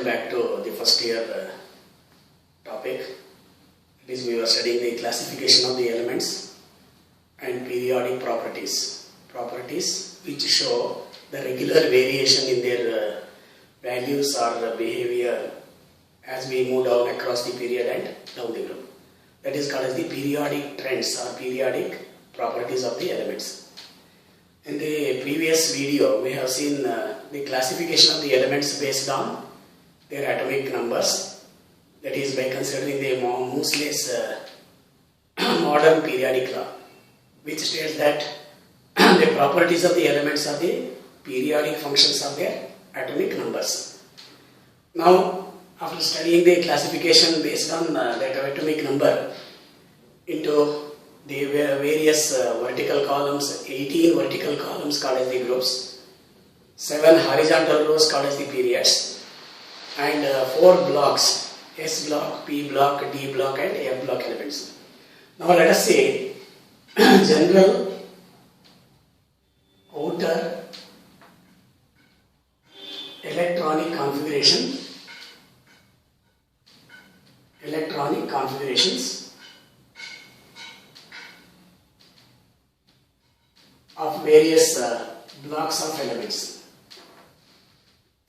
welcome back to the first year topic. It is we were studying the classification of the elements and periodic properties. Properties which show the regular variation in their values or behavior as we move down across the period and down the group. That is called as the periodic trends or periodic properties of the elements. In the previous video, we have seen the classification of the elements based on their atomic numbers. That is by considering the Moseley's modern periodic law, which states that the properties of the elements are the periodic functions of their atomic numbers. Now, after studying the classification based on that atomic number into the various vertical columns, 18 vertical columns called as the groups, 7 horizontal rows called as the periods, and 4 blocks, S block, P block, D block and F block elements. Now let us say general, outer, electronic configurations of various blocks of elements.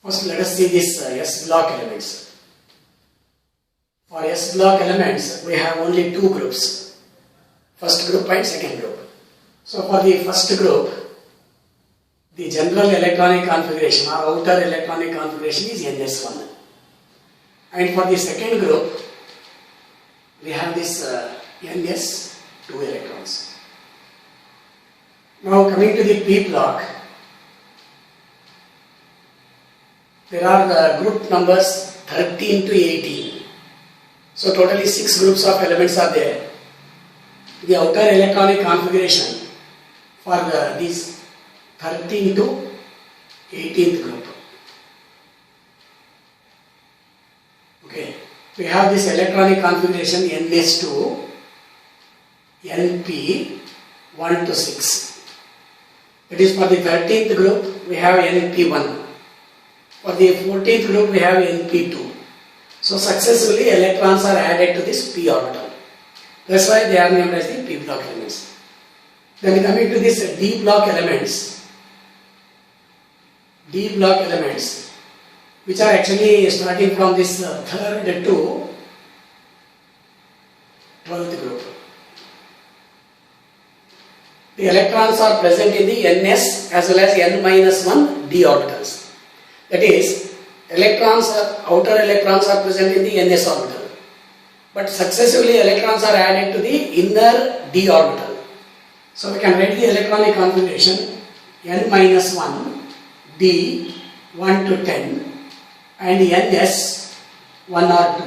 First, let us see this S block elements. For S block elements, we have only two groups, first group and second group. So for the first group, the general electronic configuration or outer electronic configuration is NS1. And for the second group, we have this NS2 electrons. Now coming to the P block, there are the group numbers 13 to 18. So totally 6 groups of elements are there. The outer electronic configuration for these 13 to 18th group. Okay, we have this electronic configuration NS2, NP 1 to 6. It is for the 13th group, we have NP1. For the 14th group, we have NP2. So successively electrons are added to this p orbital. That's why they are named as the p block elements. Then coming to this d block elements, which are actually starting from this 3rd to 12th group. The electrons are present in the ns as well as n-1 d orbitals. That is, outer electrons are present in the ns orbital, but successively electrons are added to the inner d orbital. So we can write the electronic configuration n-1 d 1 to 10 and ns 1 or 2.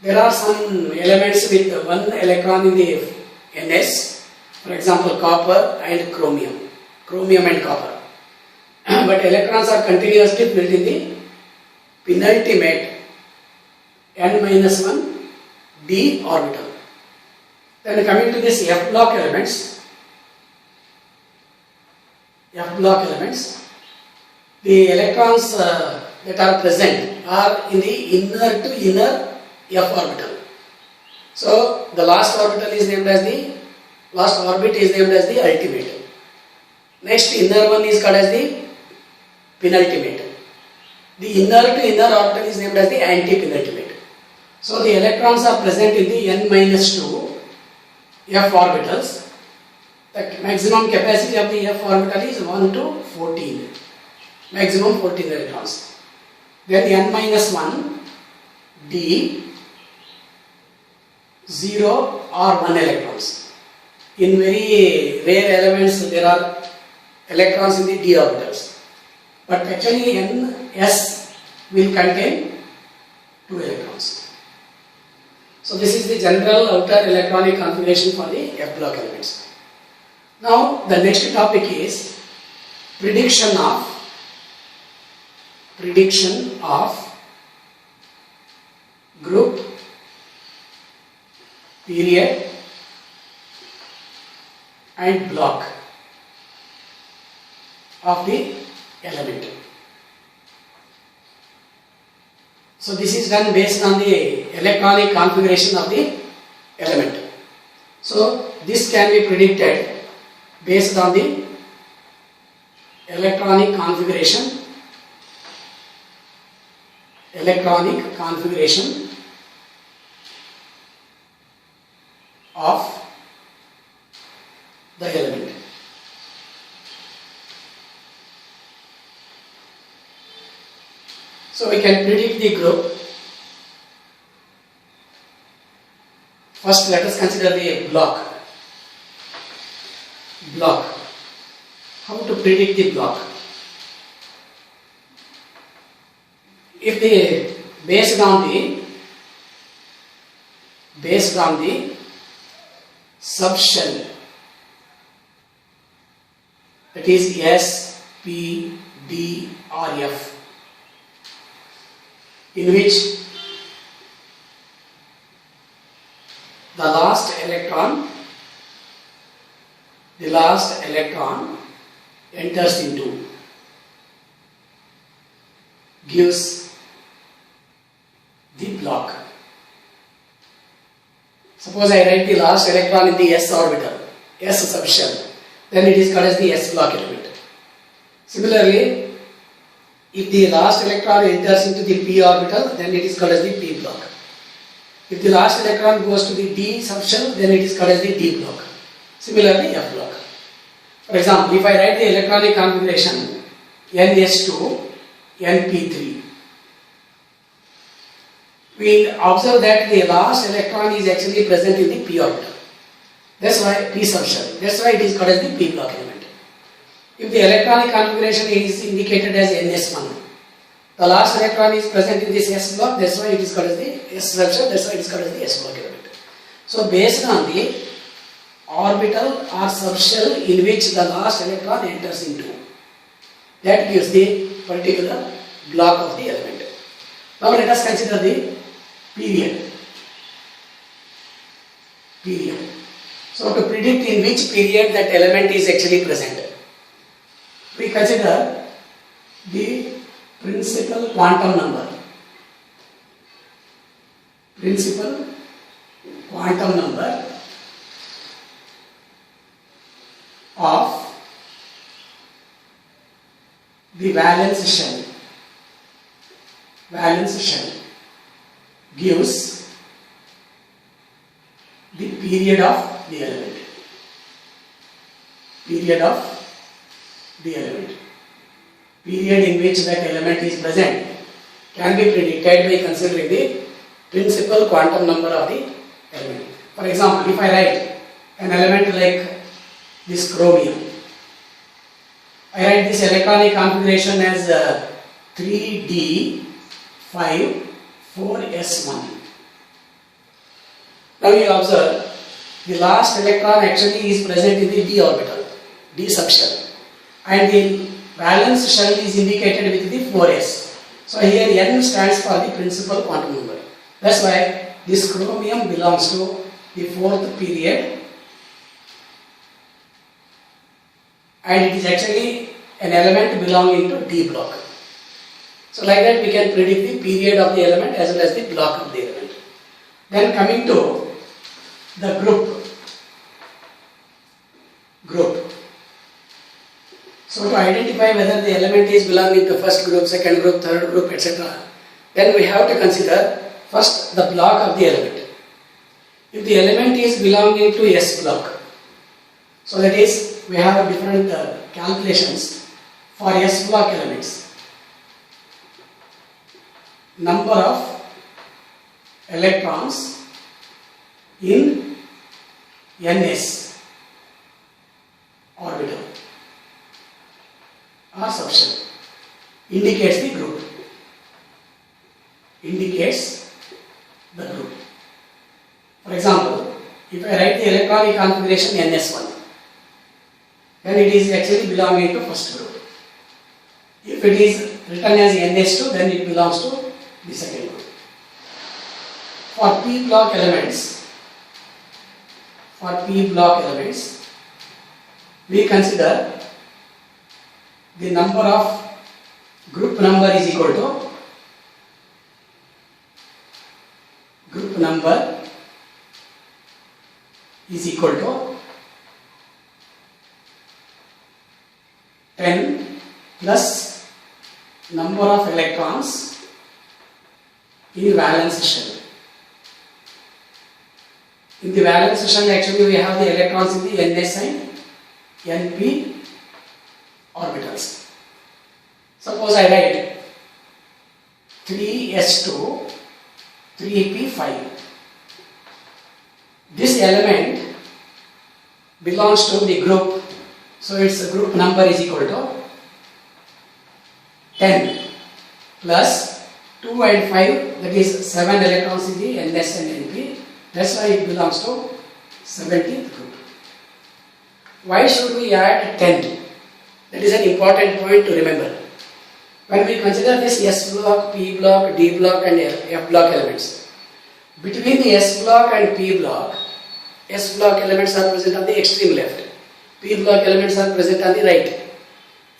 There are some elements with 1 electron in the ns. For example, copper and chromium and copper. But electrons are continuously filled in the penultimate n-1 d orbital. Then coming to this F block elements, the electrons that are present are in the inner to inner F orbital. So the last orbit is named as the ultimate. Next, inner one is called as the penultimate. The inner to inner orbital is named as the anti-penultimate. So the electrons are present in the n-2 F orbitals. The maximum capacity of the F orbital is 1 to 14. Maximum 14 electrons. Then the n-1 d 0 or 1 electrons. In very rare elements, there are electrons in the d orbitals. But actually ns will contain 2 electrons. So this is the general outer electronic configuration for the F block elements. Now the next topic is prediction of group, period and block of the element. So this is done based on the electronic configuration of the element. So this can be predicted based on the electronic configuration of the element. So we can predict the group. First let us consider the block. How to predict the block? If based on the subshell, that is S, P, D or F, in which the last electron enters into, gives the block. Suppose I write the last electron in the S orbital, S subshell, then it is called as the S block element. Similarly, if the last electron enters into the P orbital, then it is called as the P block. If the last electron goes to the D subshell, then it is called as the D block. Similarly, F block. For example, if I write the electronic configuration NS2, NP3, we observe that the last electron is actually present in the P orbital. That's why P subshell. That's why it is called as the P block element. If the electronic configuration is indicated as NS1, the last electron is present in this S block, that's why it is called as the S subshell, that's why it is called as the S block element. So based on the orbital or subshell in which the last electron enters into, that gives the particular block of the element. Now let us consider the period. So to predict in which period that element is actually present, we consider the principal quantum number. Of the valence shell gives the period of the element. Period in which that element is present can be predicted by considering the principal quantum number of the element. For example, if I write an element like this chromium, I write this electronic configuration as 3D54S1. Now you observe the last electron actually is present in the D orbital, D subshell, and the valence shell is indicated with the 4s. So here N stands for the principal quantum number. That's why this chromium belongs to the fourth period, and it is actually an element belonging to D block. So like that we can predict the period of the element as well as the block of the element. Then coming to the group. So to identify whether the element is belonging to first group, second group, third group, etc., then we have to consider first the block of the element. If the element is belonging to S block, so that is we have different calculations for S block elements. Number of electrons in NS orbital or subshell indicates the group. For example, if I write the electronic configuration NS1, then it is actually belonging to first group. If it is written as NS2, then it belongs to the second group. For P block elements, we consider the number of group number is equal to group number is equal to 10 plus number of electrons in valence shell. In the valence shell, actually we have the electrons in the ns and np orbitals. Suppose I write 3s2 3p5. This element belongs to the group, so its group number is equal to 10 plus 2 and 5, that is 7 electrons in the ns and np. That's why it belongs to 17th group. Why should we add 10? That is an important point to remember. When we consider this S block, P block, D block and F block elements, between the S block and P block, S block elements are present on the extreme left, P block elements are present on the right.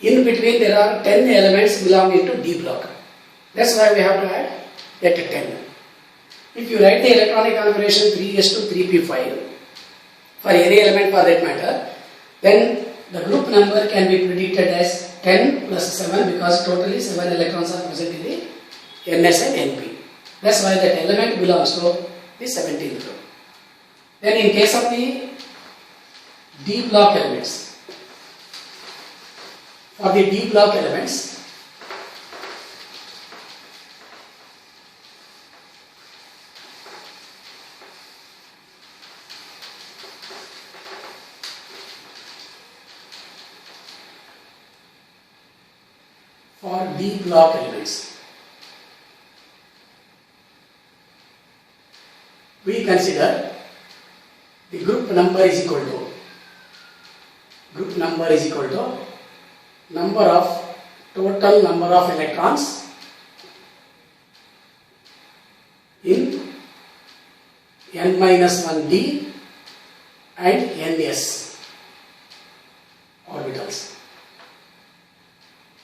In between there are 10 elements belonging to D block. That's why we have to add that 10. If you write the electronic configuration 3s2 3p5 for any element for that matter, then the group number can be predicted as 10 plus 7 because totally 7 electrons are present in the ns and np. That's why that element belongs to the 17th group. Then in case of the D block elements, for the D block elements, we consider the group number is equal to total number of electrons in n-1d and ns orbitals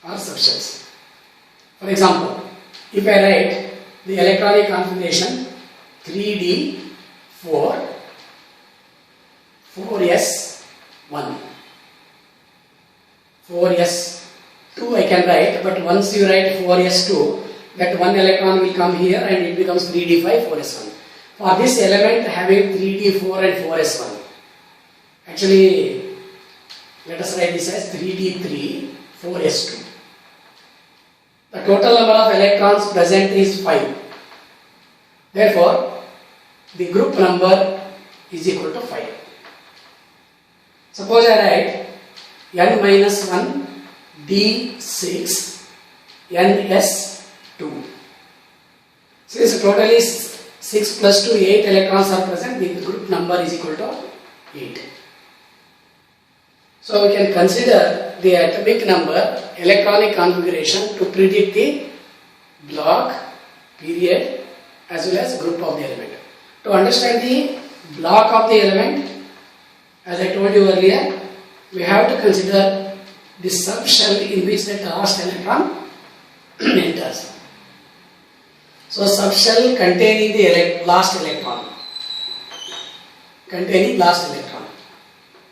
or subshells. For example, if I write the electronic configuration 3d4 4s1 4s2 I can write, but once you write 4s2, that one electron will come here and it becomes 3d5 4s1. For this element having 3d4 and 4s1, actually let us write this as 3d3 4s2. The total number of electrons present is 5. Therefore, the group number is equal to 5. Suppose I write n-1 d6 ns2. Since total is 6 plus 2, 8 electrons are present, the group number is equal to 8. So we can consider the atomic number, electronic configuration to predict the block, period, as well as group of the element. To understand the block of the element, as I told you earlier, we have to consider the subshell in which the last electron enters. So subshell containing the last electron.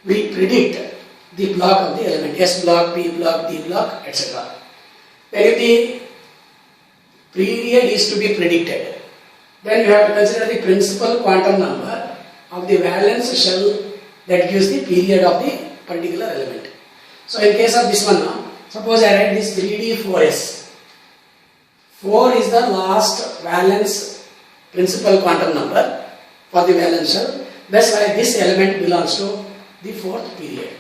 We predict the block of the element, S block, P block, D block, etc. Then if the period is to be predicted, then you have to consider the principal quantum number of the valence shell that gives the period of the particular element. So in case of this one now, suppose I write this 3d4s. 4 is the last valence principal quantum number for the valence shell. That's why this element belongs to the 4th period.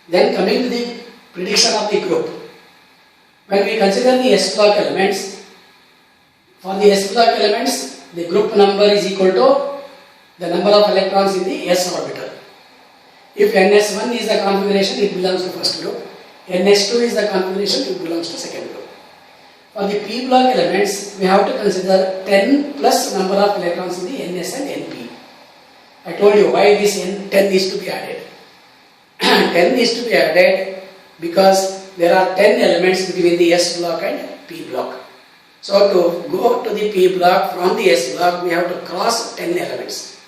Then coming to the prediction of the group. When we consider the S block elements, for the S block elements, the group number is equal to the number of electrons in the S orbital. If ns1 is the configuration, it belongs to first group. ns2 is the configuration, it belongs to second group. For the P block elements, we have to consider 10 plus number of electrons in the ns and np. I told you why this 10 is to be added. 10 is to be added because there are 10 elements between the S block and P block. So to go to the P block from the S block, we have to cross 10 elements.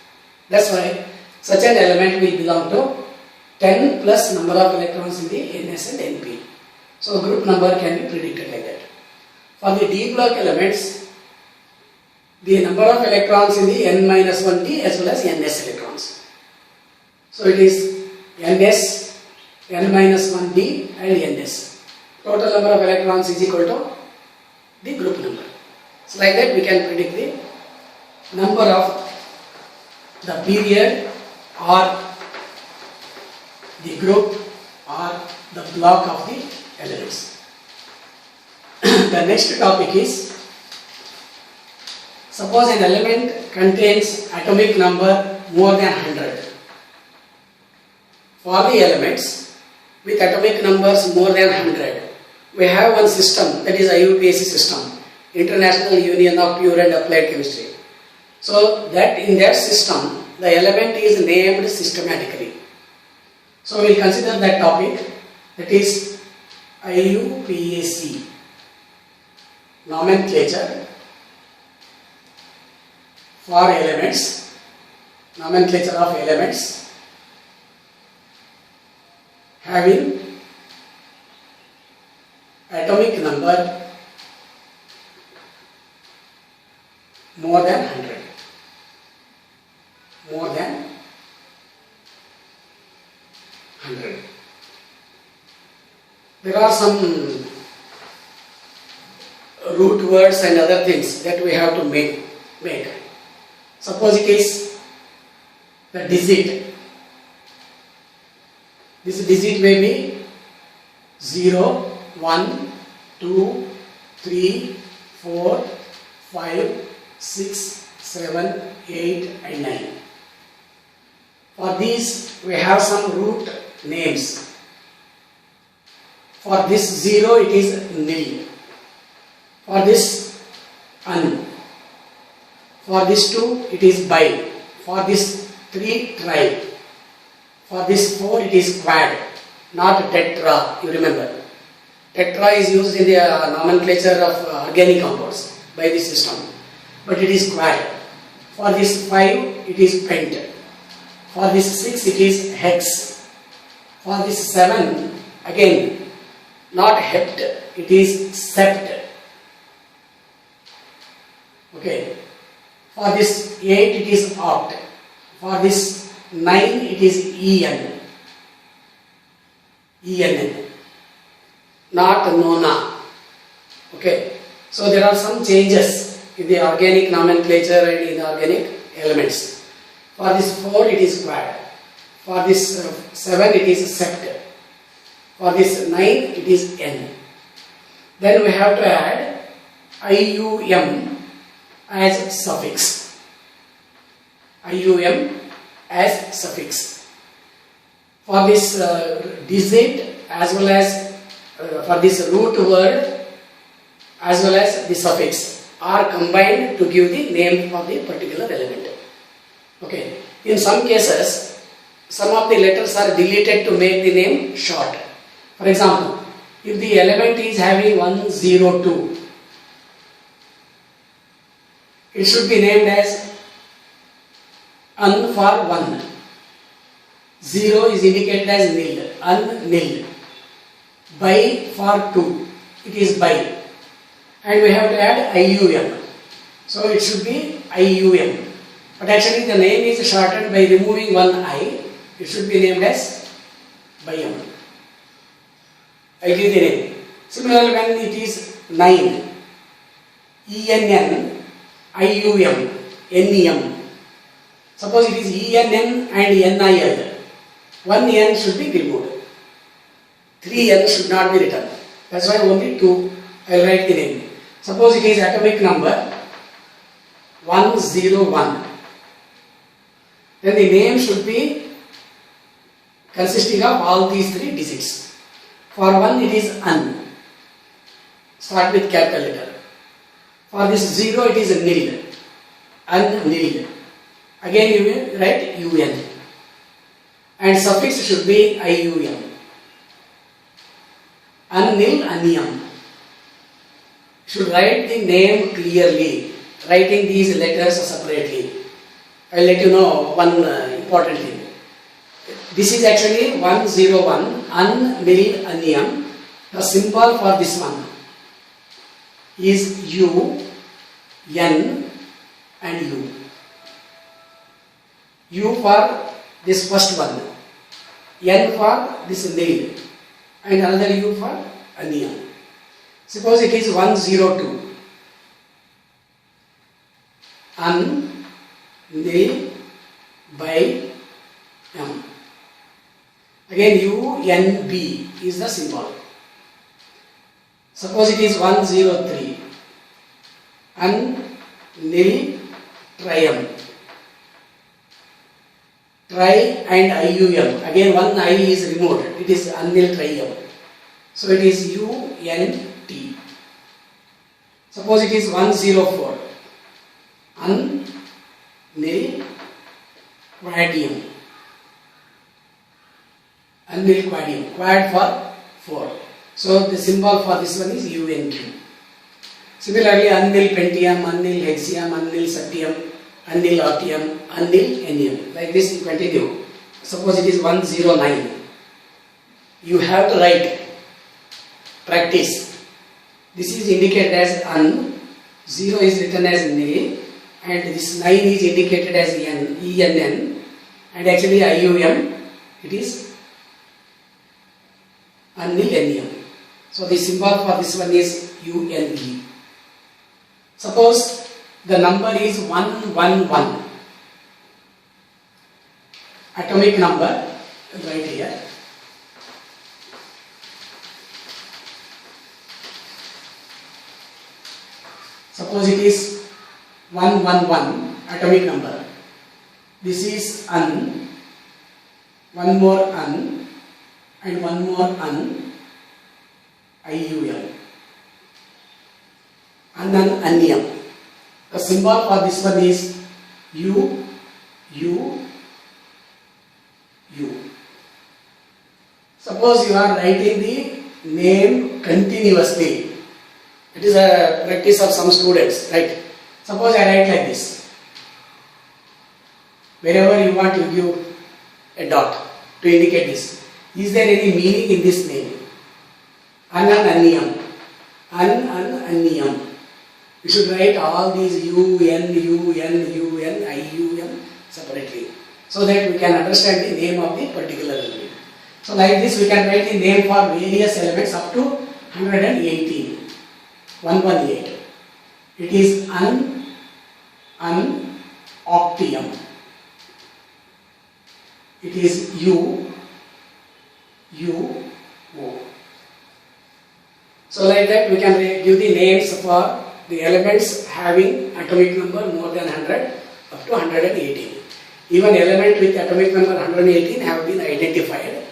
That's why such an element will belong to 10 plus number of electrons in the NS and NP. So group number can be predicted like that. For the D block elements, the number of electrons in the N-1D as well as NS electrons. So it is NS, N-1D and NS. Total number of electrons is equal to the group number. So like that we can predict the number of the period or the group or the block of the elements. The next topic is, suppose an element contains atomic number more than 100. For the elements with atomic numbers more than 100, we have one system, that is IUPAC system, International Union of Pure and Applied Chemistry. So that in that system, the element is named systematically. So we will consider that topic, that is IUPAC, nomenclature for elements, nomenclature of elements having atomic number more than 100. More than 100. There are some root words and other things that we have to make. Suppose it is the digit. This digit may be 0, 1, 2, 3, 4, 5, 6, 7, 8 and 9. For these we have some root names. For this 0 it is nil. For this un. For this 2 it is bi. For this 3 tri. For this 4 it is quad, not tetra, you remember. Tetra is used in the nomenclature of organic compounds by this system, but it is quad. For this 5 it is pent. For this 6 it is hex. For this 7 again not hept, it is sept. Okay. For this 8 it is oct. For this 9 it is en. En. Not nona. Okay. So there are some changes in the organic nomenclature and in the organic elements. For this 4 it is quad. For this 7 it is sept. For this 9 it is n. Then we have to add IUM as suffix. IUM as suffix. For this digit as well as for this root word as well as the suffix are combined to give the name of the particular element. Okay. In some cases, some of the letters are deleted to make the name short. For example, if the element is having 102, it should be named as un for 1. 0 is indicated as nil, un nil. Bi for 2, it is bi. And we have to add IUM. So it should be IUM. But actually the name is shortened by removing one I. It should be named as bium. I give the name. Similarly, when it is 9, ENN, IUM, NEM. Suppose it is ENN and NIL. One N should be removed. 3 N should not be written. That's why only 2 I will write the name. Suppose it is atomic number 101. Then the name should be consisting of all these 3 digits. For 1 it is un. Start with capital letter. For this 0 it is nil. Un nil. Again you will write UN. And suffix should be IUM. Un nil anium. should write the name clearly, writing these letters separately. I will let you know one important thing. This is actually 101 An-nil-anium. The symbol for this one is U, N and U. U for this first one, N for this nil and another U for anium. Suppose it is 102 An, nil by M. Again U, N, B is the symbol. Suppose it is 103 An, nil, trium. Tri and IUM. Again one I is removed. It is an-nil trium. So it is UNT. Suppose it is 104 An-nil quadium. An-nil quadium. Quad for 4. So the symbol for this one is UNQ. Similarly, an-nil pentium, an-nil hexium, an-nil septium, an-nil octium, an-nil ennium. Like this you continue. Suppose it is 109. You have to write, practice. This is indicated as an, 0 is written as nil, and this 9 is indicated as n, ENN, and actually IUM, it is an-nil ennium. So the symbol for this one is UNE. Suppose the number is 111. Atomic number, right here. Suppose it is 111 atomic number. This is an, one more an, and one more an, IUM. Anium. The symbol for this one is U, U, U. Suppose you are writing the name continuously. It is a practice of some students, right? Suppose I write like this. Wherever you want to give a dot to indicate this. Is there any meaning in this name? An-anium. An-anium. You should write all these U, N, U, N, U, N, I, U, M separately, so that we can understand the name of the particular element. So like this we can write the name for various elements up to 118. 118. It is octium. It is U, U, O. So like that we can give the names for the elements having atomic number more than 100 up to 118. Even element with atomic number 118 have been identified.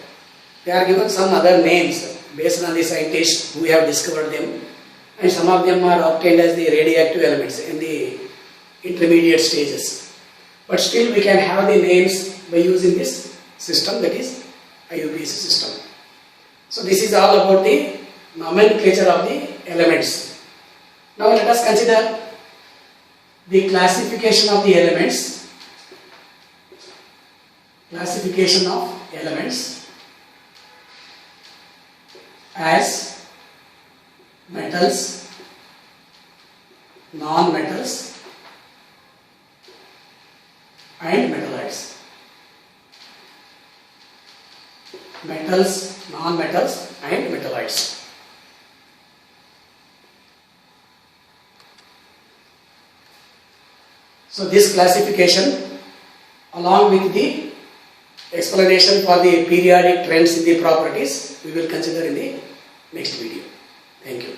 They are given some other names based on the scientists who have discovered them, and some of them are obtained as the radioactive elements in the intermediate stages. But still we can have the names by using this system, that is IUPAC system. So this is all about the nomenclature of the elements. Now let us consider the classification of the elements. Classification of elements as metals, non-metals and metalloids. Metals, non-metals and metalloids. So this classification along with the explanation for the periodic trends in the properties we will consider in the next video. Thank you.